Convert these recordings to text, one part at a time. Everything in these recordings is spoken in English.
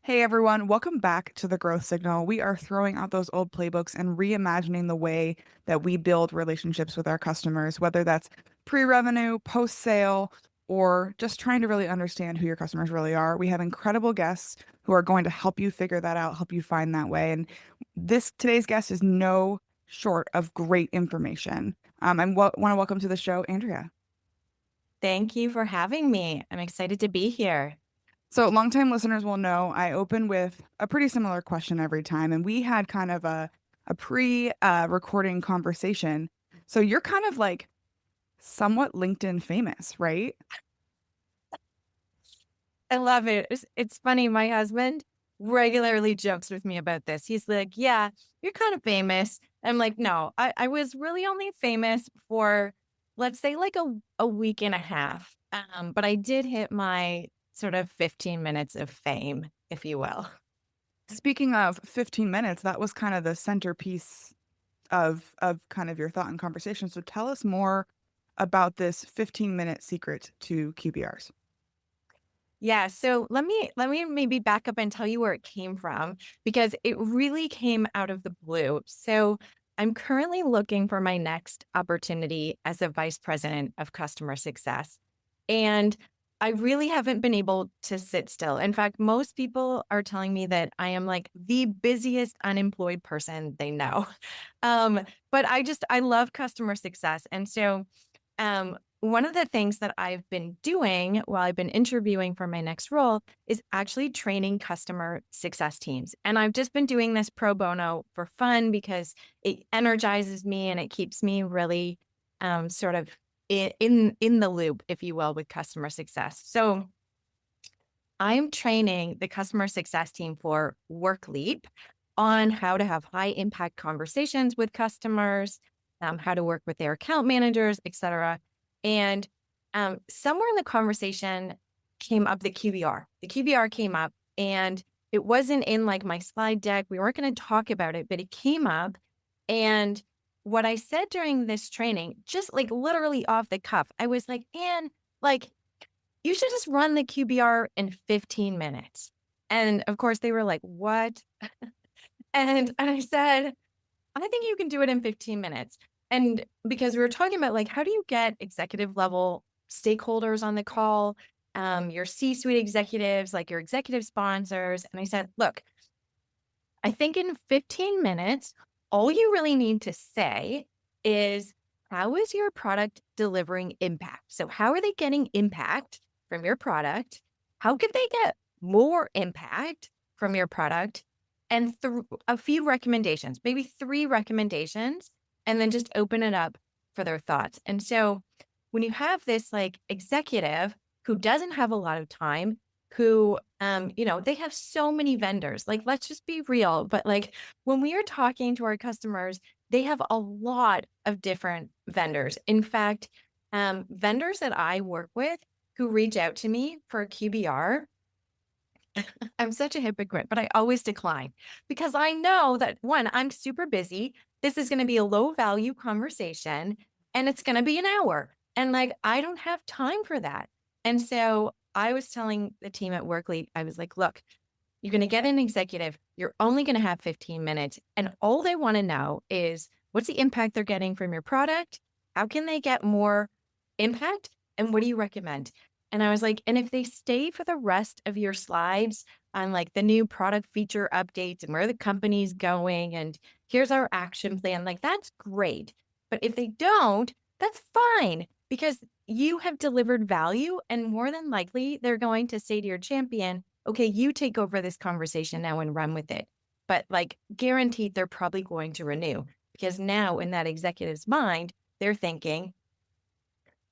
Hey everyone, welcome back to the Growth Signal. We are throwing out those old playbooks and reimagining the way that we build relationships with our customers, whether that's pre-revenue, post-sale, or just trying to really understand who your customers really are. We have incredible guests who are going to help you figure that out, help you find that way. And today's guest is no short of great information. I want to welcome to the show, Andrea. Thank you for having me. I'm excited to be here. So, longtime listeners will know I open with a pretty similar question every time, and we had kind of a pre-recording conversation. So you're kind of like somewhat LinkedIn famous, right? I love it. It's funny. My husband regularly jokes with me about this. He's like, yeah, you're kind of famous. I'm like, no, I was really only famous for, let's say, like a week and a half. But I did hit my sort of 15 minutes of fame, if you will. Speaking of 15 minutes, that was kind of the centerpiece of kind of your thought and conversation. So tell us more about this 15-minute secret to QBRs. Yeah, so let me maybe back up and tell you where it came from because it really came out of the blue. So I'm currently looking for my next opportunity as a vice president of customer success. And I really haven't been able to sit still. In fact, most people are telling me that I am like the busiest unemployed person they know. But I love customer success. And so one of the things that I've been doing while I've been interviewing for my next role is actually training customer success teams. And I've just been doing this pro bono for fun because it energizes me and it keeps me really sort of in the loop, if you will, with customer success. So I'm training the customer success team for WorkLeap on how to have high impact conversations with customers, how to work with their account managers, et cetera. And somewhere in the conversation came up the QBR. The QBR came up and it wasn't in like my slide deck. We weren't going to talk about it, but it came up. And what I said during this training, just like literally off the cuff, I was like, Anne, like, you should just run the QBR in 15 minutes. And of course, they were like, what? And I said, I think you can do it in 15 minutes. And because we were talking about like, how do you get executive level stakeholders on the call, your C-suite executives, like your executive sponsors. And I said, look, I think in 15 minutes, all you really need to say is, how is your product delivering impact? So how are they getting impact from your product? How could they get more impact from your product? And a few recommendations, maybe 3 recommendations, and then just open it up for their thoughts. And so when you have this like executive who doesn't have a lot of time, who, they have so many vendors, like, let's just be real. But like when we are talking to our customers, they have a lot of different vendors. In fact, vendors that I work with who reach out to me for a QBR, I'm such a hypocrite, but I always decline because I know that one, I'm super busy. This is going to be a low value conversation and it's going to be an hour. And like, I don't have time for that. And so I was telling the team at Workly, I was like, look, you're going to get an executive. You're only going to have 15 minutes. And all they want to know is what's the impact they're getting from your product? How can they get more impact? And what do you recommend? And I was like, and if they stay for the rest of your slides on like the new product feature updates and where the company's going, and here's our action plan, like that's great. But if they don't, that's fine because you have delivered value. And more than likely, they're going to say to your champion, okay, you take over this conversation now and run with it. But like guaranteed, they're probably going to renew because now in that executive's mind, they're thinking,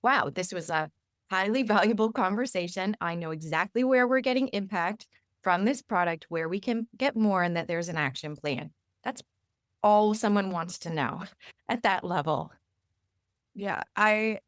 wow, this was a highly valuable conversation. I know exactly where we're getting impact from this product, where we can get more, and that there's an action plan. That's all someone wants to know at that level. Yeah, I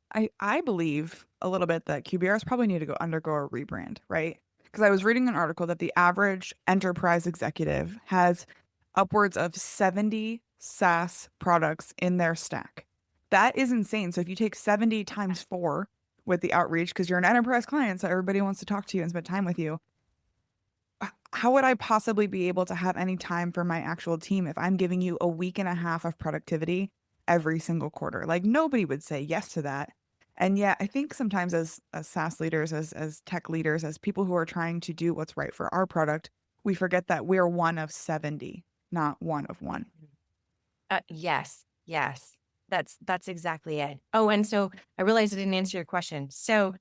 believe a little bit that QBRs probably need to go undergo a rebrand, right? Because I was reading an article that the average enterprise executive has upwards of 70 SaaS products in their stack. That is insane. So if you take 70 times 4 with the outreach, because you're an enterprise client, so everybody wants to talk to you and spend time with you. how would I possibly be able to have any time for my actual team if I'm giving you a week and a half of productivity every single quarter? Like nobody would say yes to that. And yet I think sometimes as SaaS leaders, as tech leaders, as people who are trying to do what's right for our product, we forget that we're one of 70, not one of one. Yes, yes. That's exactly it. Oh, and so I realized I didn't answer your question. So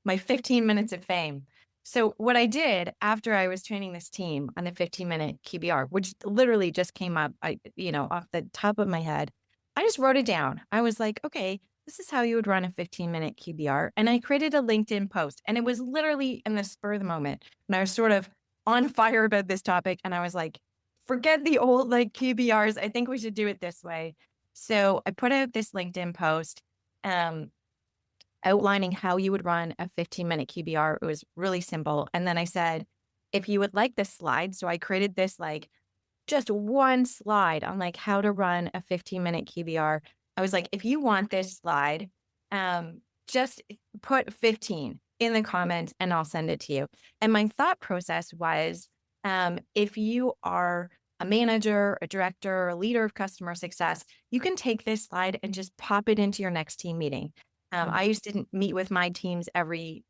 my 15 minutes of fame. So what I did after I was training this team on the 15-minute QBR, which literally just came up, off the top of my head, I just wrote it down. I was like, okay, this is how you would run a 15-minute QBR. And I created a LinkedIn post, and it was literally in the spur of the moment. And I was sort of on fire about this topic. And I was like, forget the old like QBRs. I think we should do it this way. So I put out this LinkedIn post. Outlining how you would run a 15-minute QBR. It was really simple. And then I said, if you would like this slide, so I created this like just one slide on like how to run a 15-minute QBR. I was like, if you want this slide, just put 15 in the comments and I'll send it to you. And my thought process was, if you are a manager, a director, a leader of customer success, you can take this slide and just pop it into your next team meeting. I used to meet with my teams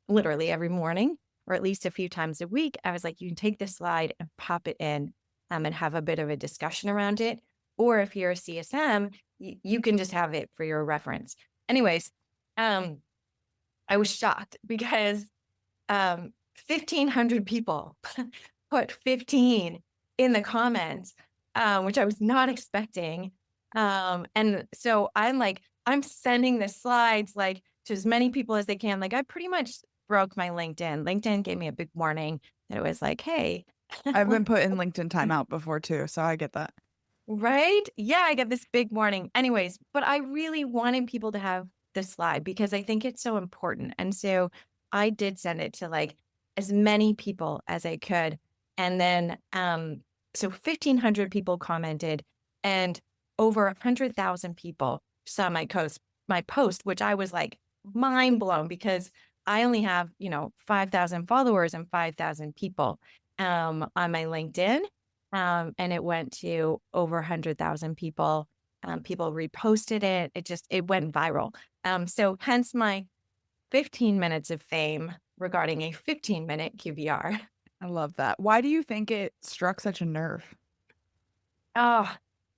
literally every morning, or at least a few times a week. I was like, you can take this slide and pop it in, and have a bit of a discussion around it. Or if you're a CSM, you can just have it for your reference. Anyways, I was shocked because 1,500 people put 15 in the comments, which I was not expecting. And so I'm sending the slides like to as many people as they can. Like I pretty much broke my LinkedIn. LinkedIn gave me a big warning that it was like, hey, I've been like, put in LinkedIn timeout before too, so I get that. right? Yeah, I get this big warning. Anyways, but I really wanted people to have the slide because I think it's so important. And so I did send it to like as many people as I could. And then so 1,500 people commented and over 100,000 people saw my post, which I was like mind blown because I only have, 5,000 followers and 5,000 people on my LinkedIn. And it went to over 100,000 people. People reposted it. It went viral. So hence my 15 minutes of fame regarding a 15-minute QBR. I love that. Why do you think it struck such a nerve? Oh,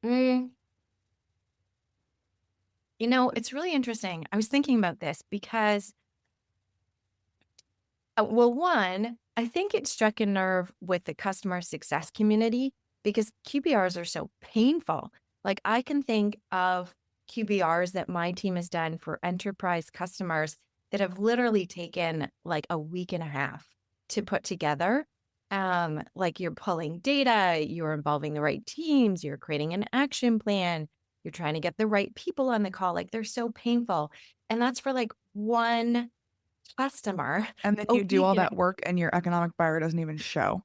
mm, it's really interesting. I was thinking about this because, well, one, I think it struck a nerve with the customer success community because QBRs are so painful. Like I can think of QBRs that my team has done for enterprise customers that have literally taken like a week and a half to put together. Like you're pulling data, you're involving the right teams, you're creating an action plan, you're trying to get the right people on the call. Like they're so painful. And that's for like one customer And then a you do week all and that work and your economic buyer doesn't even show.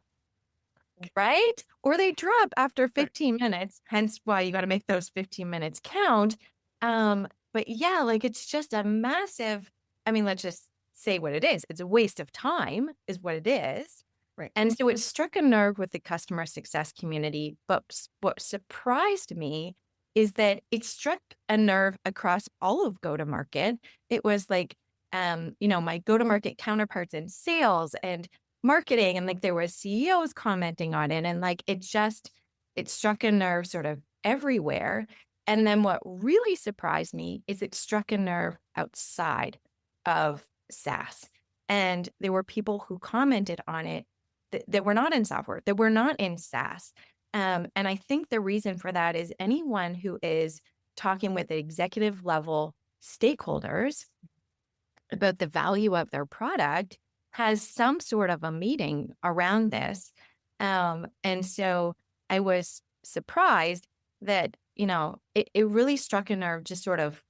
right? Or they drop after Right. 15 minutes, hence why you got to make those 15 minutes count. But yeah, like it's just a massive, I mean, let's just say what it is. It's a waste of time, is what it is. Right. And so it struck a nerve with the customer success community. But what surprised me is that it struck a nerve across all of go-to-market. It was like, my go-to-market counterparts in sales and marketing, and like there were CEOs commenting on it. And like it struck a nerve sort of everywhere. And then what really surprised me is it struck a nerve outside of SaaS. And there were people who commented on it that were not in software, that were not in SaaS. And I think the reason for that is anyone who is talking with executive level stakeholders about the value of their product has some sort of a meeting around this. And so I was surprised that, it really struck a nerve just sort of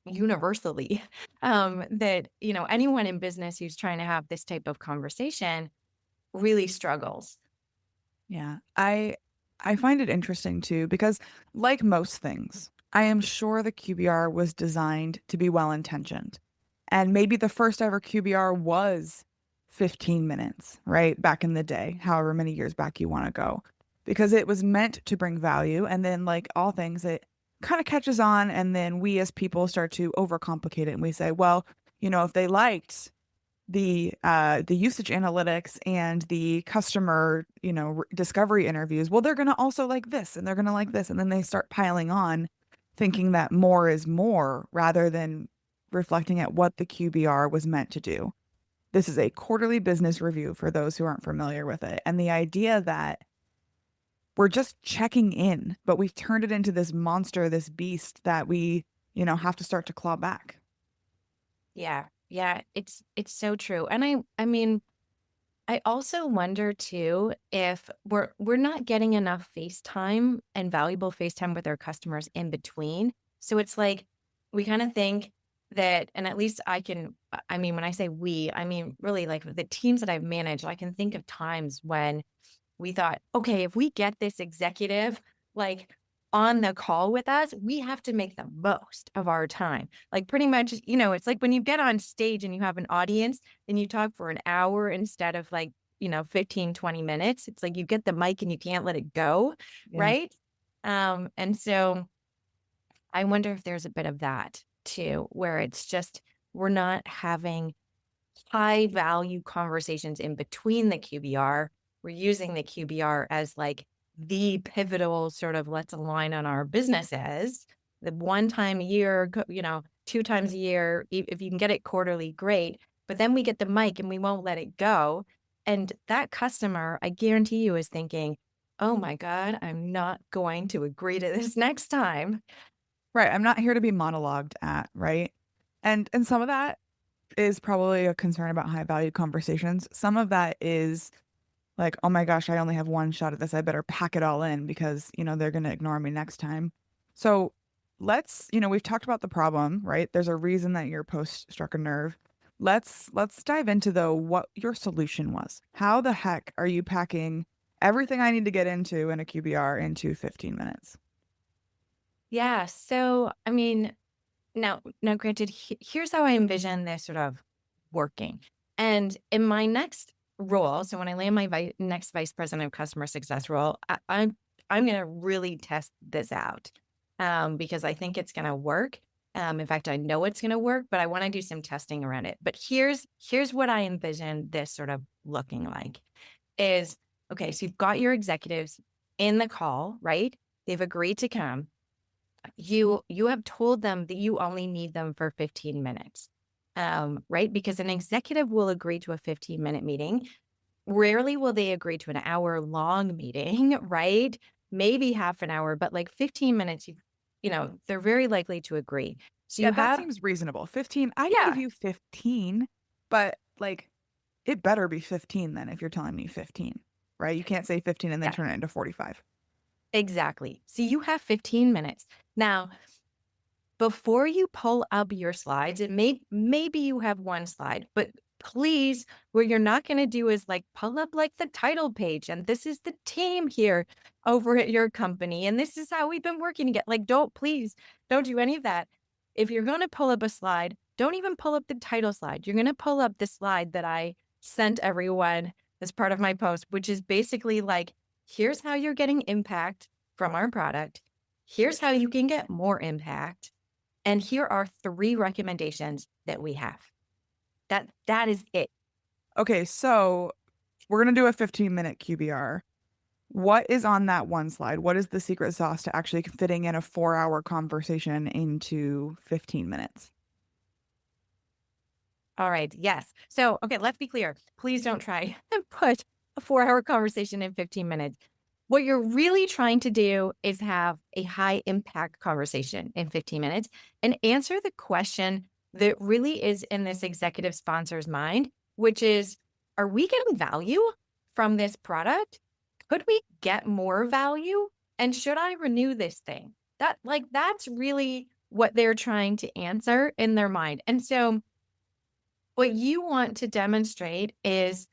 universally that, anyone in business who's trying to have this type of conversation really struggles. Yeah. I find it interesting too because like most things, I am sure the QBR was designed to be well intentioned. And maybe the first ever QBR was 15 minutes, right? Back in the day, however many years back you want to go, because it was meant to bring value. And then, like all things, it kind of catches on. And then we as people start to overcomplicate it. And we say, well, if they liked the usage analytics and the customer, discovery interviews, well, they're going to also like this and they're going to like this. And then they start piling on, thinking that more is more rather than reflecting at what the QBR was meant to do. This is a quarterly business review for those who aren't familiar with it. And the idea that we're just checking in, but we've turned it into this monster, this beast that we, have to start to claw back. Yeah. Yeah, it's so true. And I mean, I also wonder too if we're not getting enough face time and valuable face time with our customers in between. So it's like we kind of think that, and at least I mean, when I say we, I mean really like the teams that I've managed, I can think of times when we thought, okay, if we get this executive like on the call with us, we have to make the most of our time. Like pretty much, it's like when you get on stage and you have an audience and you talk for an hour instead of like, 15, 20 minutes. It's like you get the mic and you can't let it go. Yeah. Right. And so I wonder if there's a bit of that too, where it's just we're not having high value conversations in between the QBR. We're using the QBR as like the pivotal sort of let's align on our businesses. The one time a year, 2 times a year, if you can get it quarterly, great. But then we get the mic and we won't let it go. And that customer, I guarantee you, is thinking, oh my God, I'm not going to agree to this next time. Right. I'm not here to be monologued at, right? And some of that is probably a concern about high value conversations. Some of that is like, oh my gosh, I only have one shot at this. I better pack it all in because, they're going to ignore me next time. So we've talked about the problem, right? There's a reason that your post struck a nerve. Let's dive into though what your solution was. How the heck are you packing everything I need to get into in a QBR into 15 minutes? Yeah. So, I mean, now, granted, here's how I envision this sort of working. And in my next role, so when I land my next vice president of customer success role, I'm going to really test this out because I think it's going to work. In fact, I know it's going to work, but I want to do some testing around it. But here's what I envision this sort of looking like is okay. So you've got your executives in the call, right? They've agreed to come. You have told them that you only need them for 15 minutes, right? Because an executive will agree to a 15-minute meeting. Rarely will they agree to an hour-long meeting, right? Maybe half an hour, but like 15 minutes, they're very likely to agree. So Yeah, you that have, seems reasonable. 15, I can give yeah, you 15, but like it better be 15 then if you're telling me 15, right? You can't say 15 and then yeah, turn it into 45. exactly. So you have 15 minutes. Now, before you pull up your slides, maybe you have one slide, but please, what you're not going to do is like pull up like the title page and this is the team here over at your company and this is how we've been working to get like don't do any of that. If you're going to pull up a slide, don't even pull up the title slide. You're going to pull up the slide that I sent everyone as part of my post, which is basically like here's how you're getting impact from our product. Here's how you can get more impact. And here are 3 recommendations that we have. That is it. Okay, so we're going to do a 15-minute QBR. What is on that one slide? What is the secret sauce to actually fitting in a 4-hour conversation into 15 minutes? All right. Yes. So, okay, let's be clear. Please don't try and put a 4-hour conversation in 15 minutes. What you're really trying to do is have a high impact conversation in 15 minutes and answer the question that really is in this executive sponsor's mind, which is, are we getting value from this product? Could we get more value? And should I renew this thing? That's really what they're trying to answer in their mind. And so what you want to demonstrate is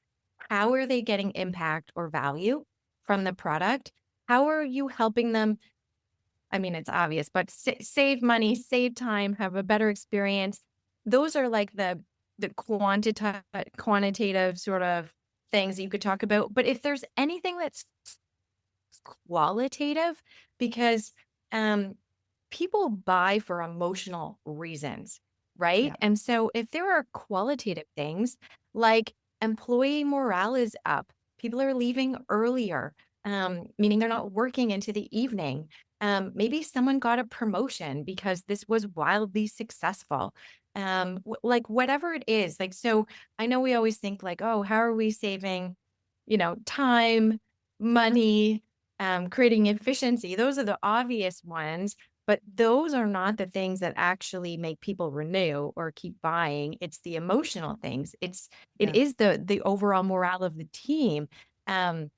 how are they getting impact or value from the product? How are you helping them? I mean, it's obvious, but save money, save time, have a better experience. Those are like the quantitative sort of things that you could talk about. But if there's anything that's qualitative, because um, people buy for emotional reasons, right? Yeah. And so if there are qualitative things like employee morale is up, people are leaving earlier, meaning they're not working into the evening. Maybe someone got a promotion because this was wildly successful. Like whatever it is, like, so I know we always think like, oh, how are we saving, time, money, creating efficiency? Those are the obvious ones. But those are not the things that actually make people renew or keep buying. It's the emotional things. It Yeah. is the overall morale of the team. Um,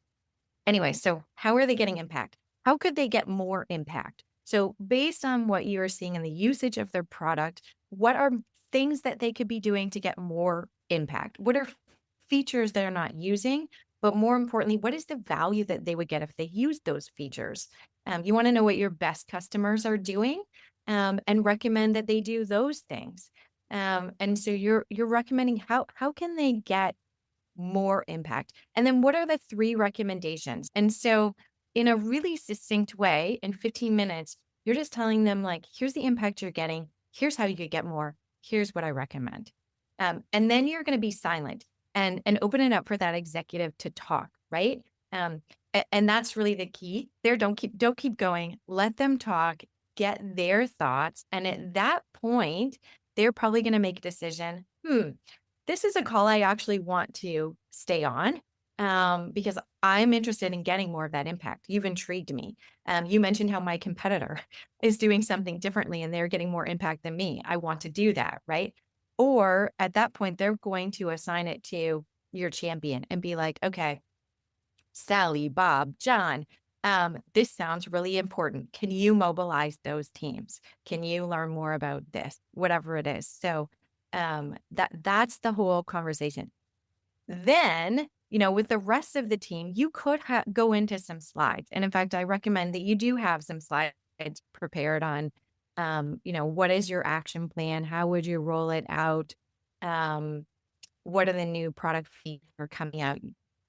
Anyway, so how are they getting impact? How could they get more impact? So based on what you're seeing in the usage of their product, what are things that they could be doing to get more impact? What are features they're not using? But more importantly, what is the value that they would get if they use those features? You want to know what your best customers are doing, and recommend that they do those things. And so you're recommending how can they get more impact? And then what are the 3 recommendations? And so in a really succinct way, in 15 minutes, you're just telling them like, here's the impact you're getting. Here's how you could get more. Here's what I recommend. And then you're going to be silent and open it up for that executive to talk, right? And that's really the key there. Don't keep going. Let them talk, get their thoughts. And at that point, they're probably going to make a decision. This is a call I actually want to stay on, because I'm interested in getting more of that impact. You've intrigued me. You mentioned how my competitor is doing something differently and they're getting more impact than me. I want to do that, right? Or at that point, they're going to assign it to your champion and be like, okay, Sally, Bob, John, this sounds really important. Can you mobilize those teams? Can you learn more about this? Whatever it is. So that's the whole conversation. Then, with the rest of the team, you could go into some slides. And in fact, I recommend that you do have some slides prepared on, what is your action plan? How would you roll it out? Um, what are the new product features coming out?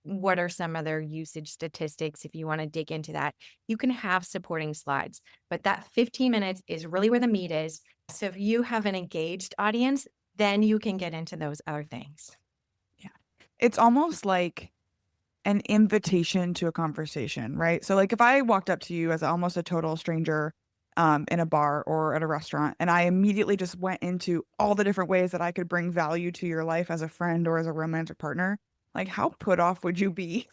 What are some other usage statistics? If you want to dig into that, you can have supporting slides, but that 15 minutes is really where the meat is. So if you have an engaged audience, then you can get into those other things. Yeah. It's almost like an invitation to a conversation, right? So like if I walked up to you as almost a total stranger in a bar or at a restaurant and I immediately just went into all the different ways that I could bring value to your life as a friend or as a romantic partner, like how put off would you be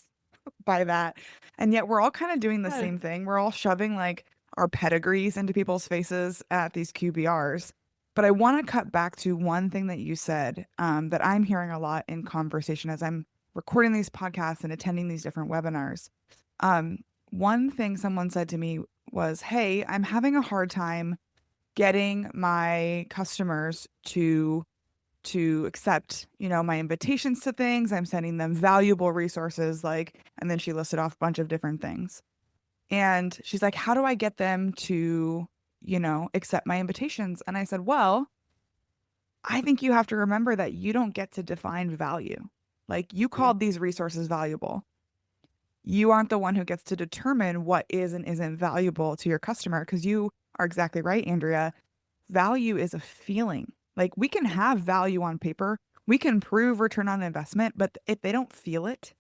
by that? And yet we're all kind of doing the Yeah. same thing. We're all shoving like our pedigrees into people's faces at these QBRs. But I want to cut back to one thing that you said that I'm hearing a lot in conversation as I'm recording these podcasts and attending these different webinars. Um, One thing someone said to me was, "Hey, I'm having a hard time getting my customers to accept, my invitations to things. I'm sending them valuable resources like," and then she listed off a bunch of different things. And she's like, "How do I get them to, accept my invitations?" And I said, "Well, I think you have to remember that you don't get to define value. Like you Mm. called these resources valuable. You aren't the one who gets to determine what is and isn't valuable to your customer because you are exactly right, Andrea. Value is a feeling. Like we can have value on paper, we can prove return on investment, but if they don't feel it,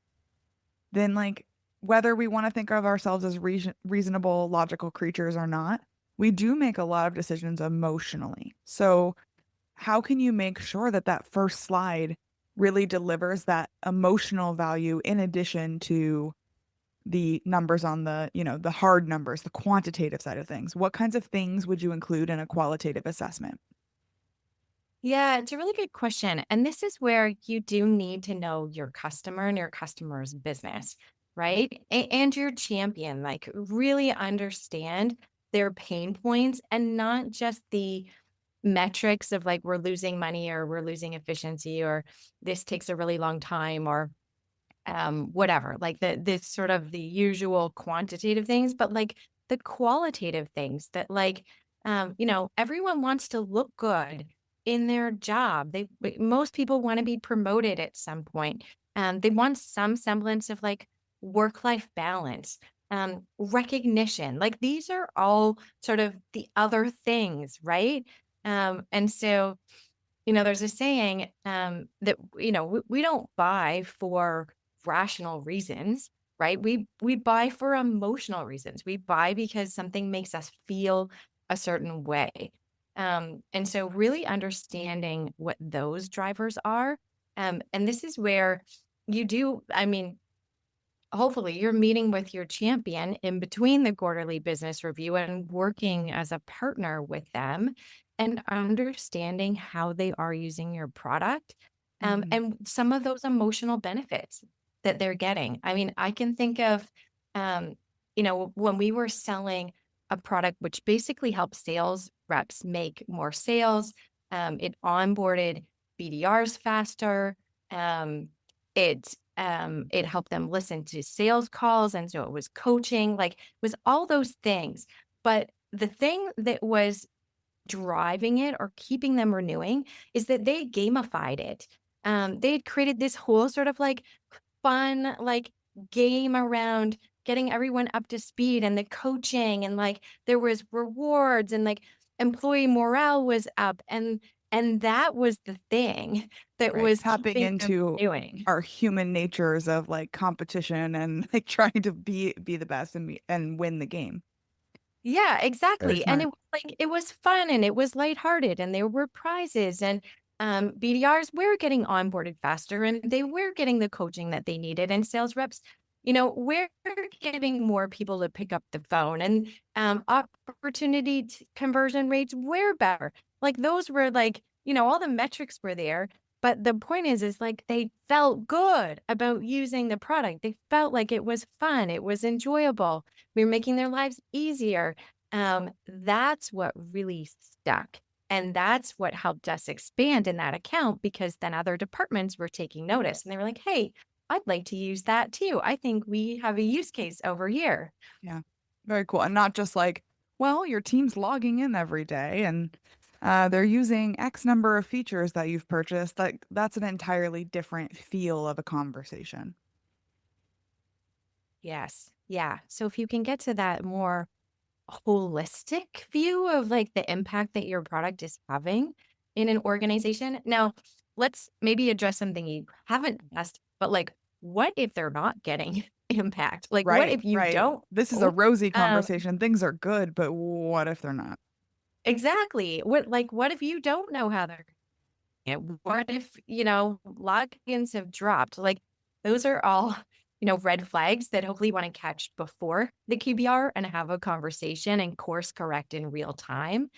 then like whether we want to think of ourselves as reasonable, logical creatures or not, we do make a lot of decisions emotionally. So how can you make sure that that first slide really delivers that emotional value in addition to the numbers on the hard numbers, the quantitative side of things? What kinds of things would you include in a qualitative assessment? Yeah, it's a really good question. And this is where you do need to know your customer and your customer's business, right? And your champion, like really understand their pain points and not just the metrics of like we're losing money or we're losing efficiency or this takes a really long time or whatever, like this sort of the usual quantitative things, but like the qualitative things that like everyone wants to look good. in their job. Most people want to be promoted at some point. They want some semblance of like work-life balance, recognition. Like these are all sort of the other things, right? And so there's a saying that we don't buy for rational reasons, right? We buy for emotional reasons. We buy because something makes us feel a certain way. And so really understanding what those drivers are. And this is where you do, I mean, hopefully you're meeting with your champion in between the quarterly business review and working as a partner with them and understanding how they are using your product, Mhm. and some of those emotional benefits that they're getting. I mean, I can think of, when we were selling a product which basically helps sales reps make more sales, it onboarded BDRs faster. It helped them listen to sales calls. And so it was coaching, like it was all those things. But the thing that was driving it or keeping them renewing is that they gamified it. They had created this whole sort of like fun, like game around getting everyone up to speed and the coaching, and like there was rewards, and like employee morale was up, and that was the thing that Right. was Tapping keeping them into renewing. our human natures of like competition and like trying to be the best and win the game. Yeah, Very exactly, and smart. it was fun, and it was lighthearted, and there were prizes, and, BDRs were getting onboarded faster, and they were getting the coaching that they needed, and sales reps, we're getting more people to pick up the phone, and, opportunity t conversion rates were better. Like, those were, like, all the metrics were there, but the point is, like, they felt good about using the product. They felt like it was fun, it was enjoyable. We were making their lives easier. That's what really stuck. And that's what helped us expand in that account, because then other departments were taking notice and they were like, hey, I'd like to use that too. I think we have a use case over here. Yeah. Very cool. And not just like, well, your team's logging in every day and they're using X number of features that you've purchased. Like that's an entirely different feel of a conversation. Yes. Yeah. So if you can get to that more holistic view of like the impact that your product is having in an organization. Now, let's maybe address something you haven't asked, but like, what if they're not getting impact? Like, what Right, if you right. don't This is a know? rosy Um, conversation. Things are good, but what if they're not? exactly. What if you don't know how they're what if, logins have dropped? Like, those are all, red flags that hopefully you want to catch before the QBR and have a conversation and course correct in real time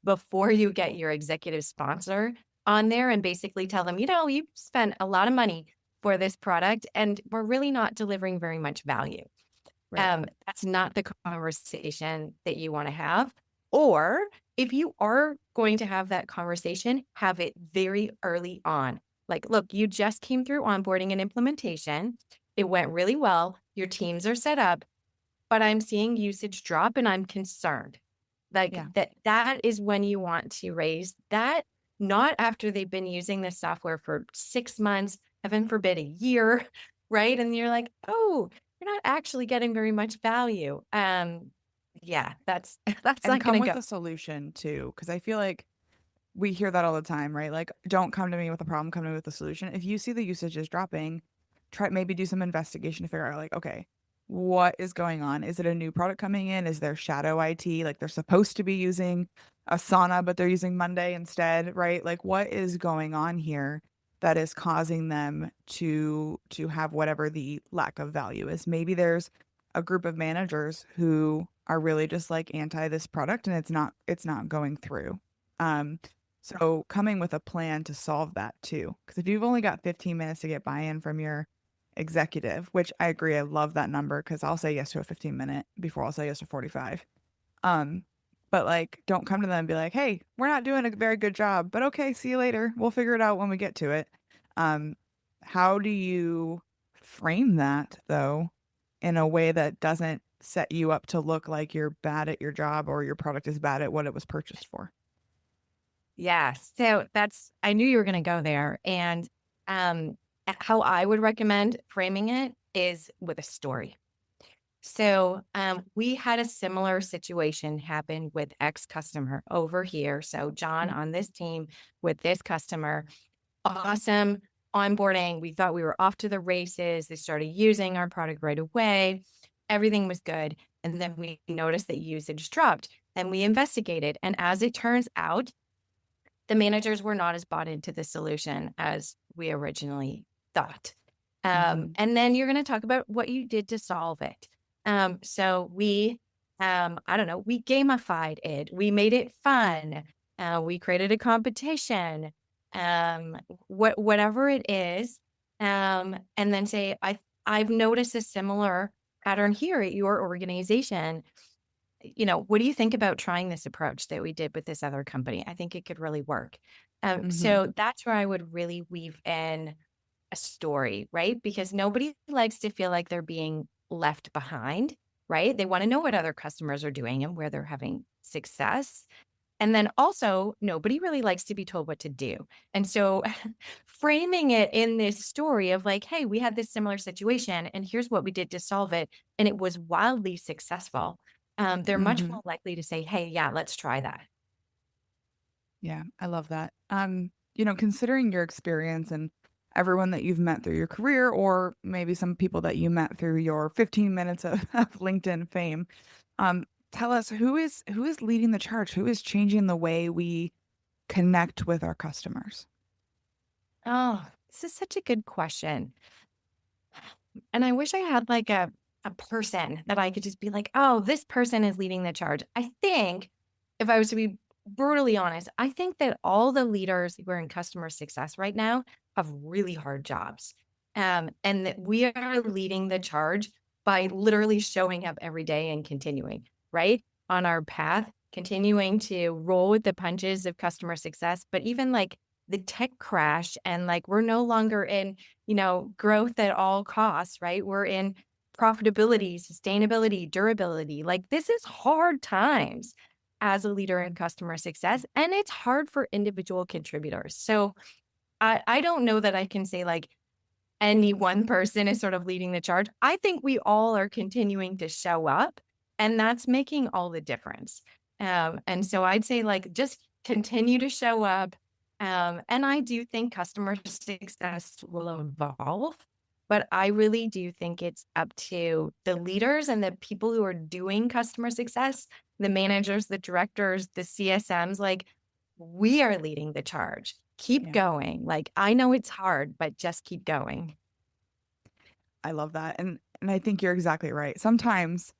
before you get your executive sponsor on there and basically tell them, you spent a lot of money for this product and we're really not delivering very much value. Right. That's not the conversation that you want to have. Or if you are going to have that conversation, have it very early on. Like, look, you just came through onboarding and implementation. It went really well. Your teams are set up, but I'm seeing usage drop and I'm concerned. Like Yeah. that is when you want to raise that, not after they've been using this software for 6 months, heaven forbid a year, right? And you're like, oh, you're not actually getting very much value. Yeah, that's that's And not come gonna with go. a solution too, because I feel like we hear that all the time, right? Like, don't come to me with a problem, come to me with a solution. If you see the usage is dropping, try maybe do some investigation to figure out, like, okay, what is going on? Is it a new product coming in? Is there shadow IT? Like, they're supposed to be using Asana, but they're using Monday instead, right? Like, what is going on here that is causing them to have whatever the lack of value is? Maybe there's a group of managers who are really just like anti this product and it's not going through. Um, so coming with a plan to solve that too. Because if you've only got 15 minutes to get buy-in from your executive, which I agree, I love that number because I'll say yes to a 15-minute before I'll say yes to 45. Um, but like don't come to them and be like, hey, we're not doing a very good job, but okay, see you later. We'll figure it out when we get to it. Um, how do you frame that though in a way that doesn't set you up to look like you're bad at your job or your product is bad at what it was purchased for? Yeah. So I knew you were going to go there. And um, how I would recommend framing it is with a story. So we had a similar situation happen with X customer over here. So John Mm. on this team with this customer, awesome onboarding. We thought we were off to the races. They started using our product right away. Everything was good. And then we noticed that usage dropped and we investigated. And as it turns out, the managers were not as bought into the solution as we originally thought. Mhm. And then you're going to talk about what you did to solve it. So we, I don't know, we gamified it. We made it fun. We created a competition, whatever it is. And then say, I've noticed a similar pattern here at your organization. What do you think about trying this approach that we did with this other company? I think it could really work. Mhm. So that's where I would really weave in a story, right? Because nobody likes to feel like they're being left behind, right? They want to know what other customers are doing and where they're having success. And then also, nobody really likes to be told what to do. And so, framing it in this story of like, hey, we had this similar situation, and here's what we did to solve it. And it was wildly successful. They're much Mhm. more likely to say, hey, yeah, let's try that. Yeah, I love that. Considering your experience and everyone that you've met through your career, or maybe some people that you met through your 15 minutes of LinkedIn fame, um, tell us who is leading the charge? Who is changing the way we connect with our customers? Oh, this is such a good question. And I wish I had like a person that I could just be like, oh, this person is leading the charge. I think if I was to be brutally honest, I think that all the leaders who are in customer success right now have really hard jobs. And that we are leading the charge by literally showing up every day and continuing, right? On our path, continuing to roll with the punches of customer success. But even like the tech crash and like we're no longer in growth at all costs, right? We're in profitability, sustainability, durability. Like this is hard times as a leader in customer success, and it's hard for individual contributors. So I don't know that I can say like any one person is sort of leading the charge. I think we all are continuing to show up, and that's making all the difference. And so I'd say, like, just continue to show up. And I do think customer success will evolve, but I really do think it's up to the leaders and the people who are doing customer success, the managers, the directors, the CSMs. Like, we are leading the charge. Keep Yeah, going. Like, I know it's hard, but just keep going. I love that. And I think you're exactly right. Sometimes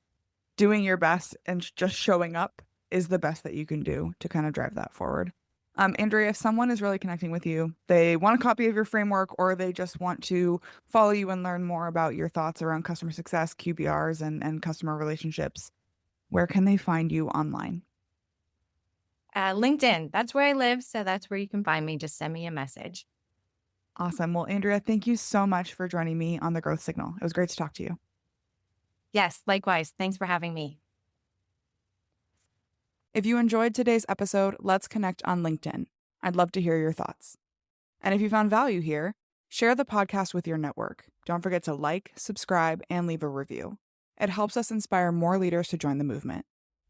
doing your best and just showing up is the best that you can do to kind of drive that forward. Andrea, if someone is really connecting with you, they want a copy of your framework or they just want to follow you and learn more about your thoughts around customer success, QBRs, and customer relationships, where can they find you online? LinkedIn, that's where I live. So that's where you can find me. Just send me a message. Awesome. Well, Andrea, thank you so much for joining me on the Growth Signal. It was great to talk to you. Yes, likewise. Thanks for having me. If you enjoyed today's episode, let's connect on LinkedIn. I'd love to hear your thoughts. And if you found value here, share the podcast with your network. Don't forget to like, subscribe, and leave a review. It helps us inspire more leaders to join the movement.